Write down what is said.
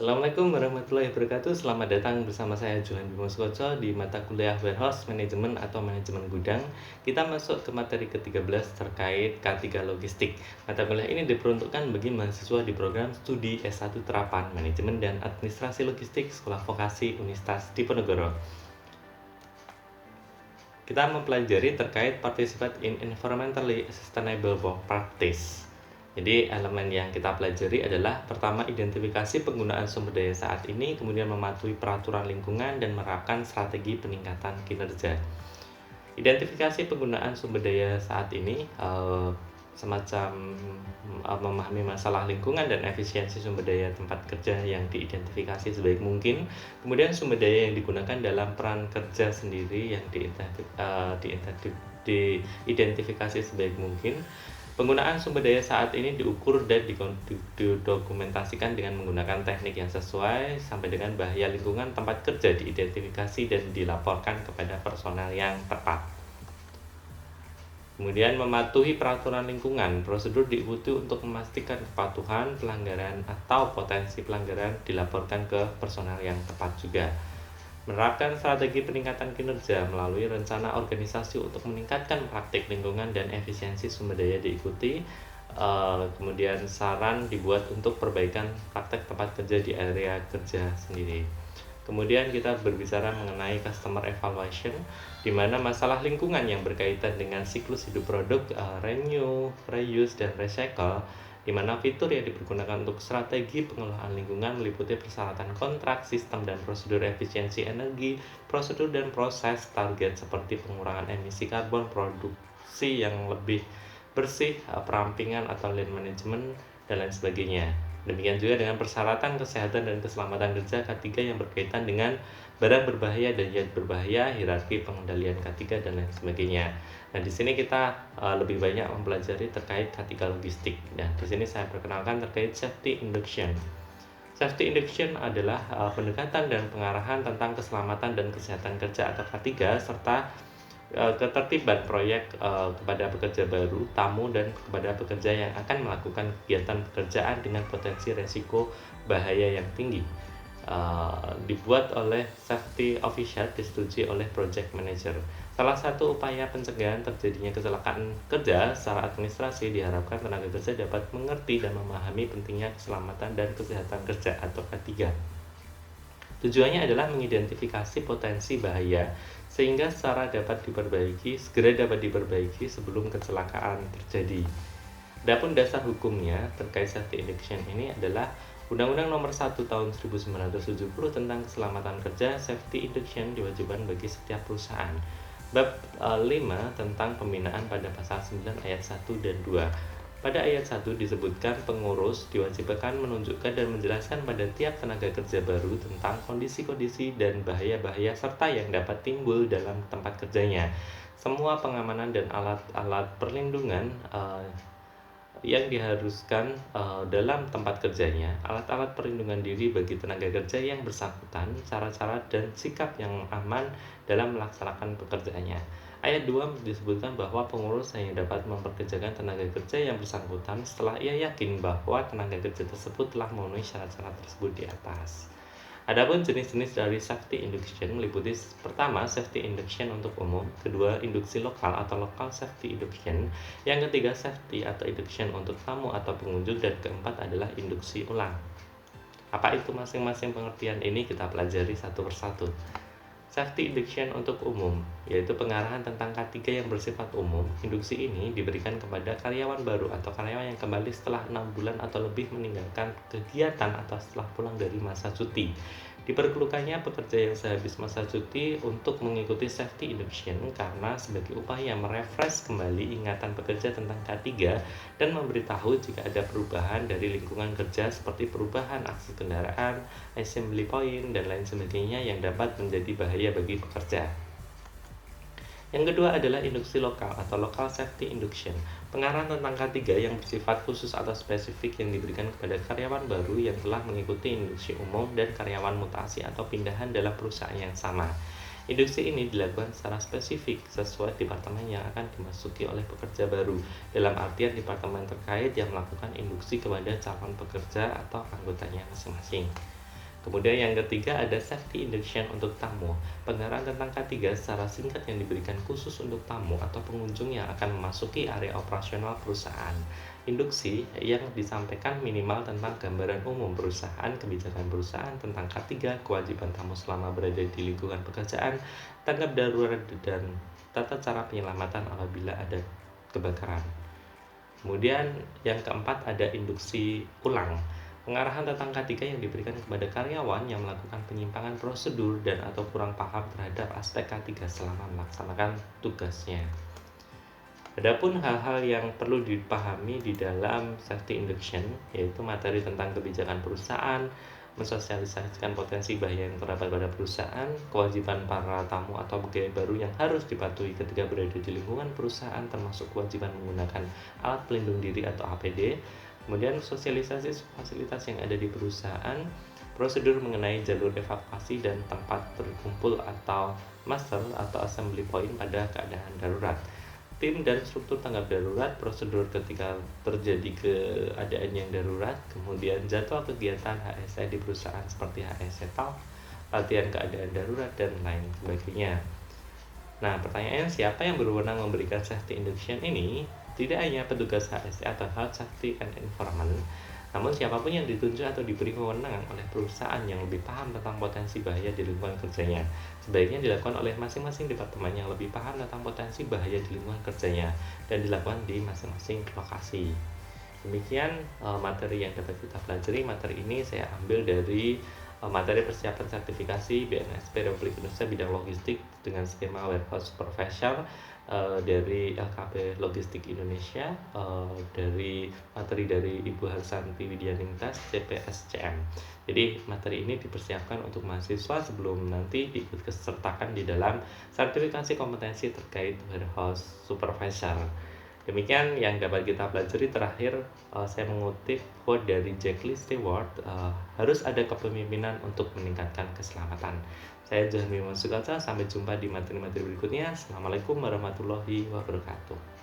Assalamualaikum warahmatullahi wabarakatuh. Selamat datang bersama saya Johan Bimo Sukoco di mata kuliah Warehouse Management atau Manajemen Gudang. Kita masuk ke materi ke-13 terkait K3 Logistik. Mata kuliah ini diperuntukkan bagi mahasiswa di program studi S1 Terapan Manajemen dan Administrasi Logistik Sekolah Vokasi Universitas Diponegoro. Kita mempelajari terkait Participate in Environmentally Sustainable Work Practice. Jadi elemen yang kita pelajari adalah pertama identifikasi penggunaan sumber daya saat ini, kemudian mematuhi peraturan lingkungan dan menerapkan strategi peningkatan kinerja. Identifikasi penggunaan sumber daya saat ini semacam memahami masalah lingkungan dan efisiensi sumber daya tempat kerja yang diidentifikasi sebaik mungkin. Kemudian sumber daya yang digunakan dalam peran kerja sendiri yang diidentifikasi sebaik mungkin. Penggunaan sumber daya saat ini diukur dan didokumentasikan dengan menggunakan teknik yang sesuai sampai dengan bahaya lingkungan tempat kerja diidentifikasi dan dilaporkan kepada personel yang tepat. Kemudian mematuhi peraturan lingkungan, prosedur diikuti untuk memastikan kepatuhan, pelanggaran atau potensi pelanggaran dilaporkan ke personel yang tepat juga. Menerapkan strategi peningkatan kinerja melalui rencana organisasi untuk meningkatkan praktik lingkungan dan efisiensi sumber daya diikuti. Kemudian saran dibuat untuk perbaikan praktek tempat kerja di area kerja sendiri. Kemudian kita berbicara mengenai customer evaluation, di mana masalah lingkungan yang berkaitan dengan siklus hidup produk, renew, reuse, dan recycle, di mana fitur yang dipergunakan untuk strategi pengelolaan lingkungan meliputi persyaratan kontrak, sistem dan prosedur efisiensi energi, prosedur dan proses target seperti pengurangan emisi karbon, produksi yang lebih bersih, perampingan atau lean management, dan lain sebagainya. Demikian juga dengan persyaratan kesehatan dan keselamatan kerja K3 yang berkaitan dengan barang berbahaya dan zat berbahaya, hierarki pengendalian K3 dan lain sebagainya. Nah, di sini kita lebih banyak mempelajari terkait K3 logistik. Nah, di sini saya perkenalkan terkait safety induction. Safety induction adalah pendekatan dan pengarahan tentang keselamatan dan kesehatan kerja atau K3 serta ketertiban proyek kepada pekerja baru, tamu, dan kepada pekerja yang akan melakukan kegiatan pekerjaan dengan potensi resiko bahaya yang tinggi. Dibuat oleh safety officer, disetujui oleh project manager. Salah satu upaya pencegahan terjadinya kecelakaan kerja secara administrasi diharapkan tenaga kerja dapat mengerti dan memahami pentingnya keselamatan dan kesehatan kerja atau K3. Tujuannya adalah mengidentifikasi potensi bahaya sehingga segera dapat diperbaiki sebelum kecelakaan terjadi. Adapun dasar hukumnya terkait safety induction ini adalah Undang-Undang Nomor 1 Tahun 1970 tentang Keselamatan Kerja. Safety induction diwajibkan bagi setiap perusahaan. Bab 5 tentang pembinaan pada pasal 9 ayat 1 dan 2. Pada ayat 1 disebutkan pengurus diwajibkan menunjukkan dan menjelaskan pada tiap tenaga kerja baru tentang kondisi-kondisi dan bahaya-bahaya serta yang dapat timbul dalam tempat kerjanya. Semua pengamanan dan alat-alat perlindungan yang diharuskan dalam tempat kerjanya, alat-alat perlindungan diri bagi tenaga kerja yang bersangkutan, cara-cara dan sikap yang aman dalam melaksanakan pekerjaannya. Ayat 2 disebutkan bahwa pengurus hanya dapat memperkerjakan tenaga kerja yang bersangkutan setelah ia yakin bahwa tenaga kerja tersebut telah memenuhi syarat-syarat tersebut di atas. Adapun jenis-jenis dari safety induction meliputi pertama, safety induction untuk umum, kedua, induksi lokal atau local safety induction, yang ketiga, safety atau induction untuk tamu atau pengunjung, dan keempat adalah induksi ulang. Apa itu masing-masing pengertian ini kita pelajari satu persatu. Safety induction untuk umum, yaitu pengarahan tentang K3 yang bersifat umum. Induksi ini diberikan kepada karyawan baru atau karyawan yang kembali setelah 6 bulan atau lebih meninggalkan kegiatan atau setelah pulang dari masa cuti. Diperlukannya pekerja yang sehabis masa cuti untuk mengikuti safety induction karena sebagai upaya merefresh kembali ingatan pekerja tentang K3 dan memberitahu jika ada perubahan dari lingkungan kerja seperti perubahan akses kendaraan, assembly point, dan lain sebagainya yang dapat menjadi bahaya bagi pekerja. Yang kedua adalah induksi lokal atau local safety induction, pengarahan tentang K3 yang bersifat khusus atau spesifik yang diberikan kepada karyawan baru yang telah mengikuti induksi umum dan karyawan mutasi atau pindahan dalam perusahaan yang sama. Induksi ini dilakukan secara spesifik sesuai departemen yang akan dimasuki oleh pekerja baru, dalam artian departemen terkait yang melakukan induksi kepada calon pekerja atau anggotanya masing-masing. Kemudian yang ketiga ada safety induction untuk tamu. Pengarahan tentang K3 secara singkat yang diberikan khusus untuk tamu atau pengunjung yang akan memasuki area operasional perusahaan. Induksi yang disampaikan minimal tentang gambaran umum perusahaan, kebijakan perusahaan tentang K3, kewajiban tamu selama berada di lingkungan pekerjaan, tanggap darurat dan tata cara penyelamatan apabila ada kebakaran. Kemudian yang keempat ada induksi ulang. Pengarahan tentang K3 yang diberikan kepada karyawan yang melakukan penyimpangan prosedur dan atau kurang paham terhadap aspek K3 selama melaksanakan tugasnya. Adapun hal-hal yang perlu dipahami di dalam safety induction yaitu materi tentang kebijakan perusahaan, mensosialisasikan potensi bahaya yang terdapat pada perusahaan, kewajiban para tamu atau pegawai baru yang harus dipatuhi ketika berada di lingkungan perusahaan termasuk kewajiban menggunakan alat pelindung diri atau APD, kemudian sosialisasi fasilitas yang ada di perusahaan, prosedur mengenai jalur evakuasi dan tempat berkumpul atau muster atau assembly point pada keadaan darurat. Tim dan struktur tanggap darurat, prosedur ketika terjadi keadaan yang darurat, kemudian jadwal kegiatan HSE di perusahaan seperti HSE TAL, latihan keadaan darurat, dan lain sebagainya. Nah, pertanyaannya siapa yang berwenang memberikan safety induction ini? Tidak hanya petugas HSE atau Health Safety and Environment, namun siapapun yang ditunjuk atau diberi kewenangan oleh perusahaan yang lebih paham tentang potensi bahaya di lingkungan kerjanya. Sebaiknya dilakukan oleh masing-masing departemen yang lebih paham tentang potensi bahaya di lingkungan kerjanya dan dilakukan di masing-masing lokasi. Demikian materi yang dapat kita pelajari. Materi ini saya ambil dari materi persiapan sertifikasi BNSP Republik Indonesia bidang logistik dengan skema warehouse supervisor dari LKP Logistik Indonesia, dari materi dari Ibu Harsanti Widyaningtyas CPSCM. Jadi materi ini dipersiapkan untuk mahasiswa sebelum nanti ikut kesertakan di dalam sertifikasi kompetensi terkait warehouse supervisor. Demikian yang dapat kita pelajari. Terakhir saya mengutip quote dari Jack Lee Stewart, harus ada kepemimpinan untuk meningkatkan keselamatan. Saya Johan Bima Sugata, sampai jumpa di materi-materi berikutnya. Assalamualaikum warahmatullahi wabarakatuh.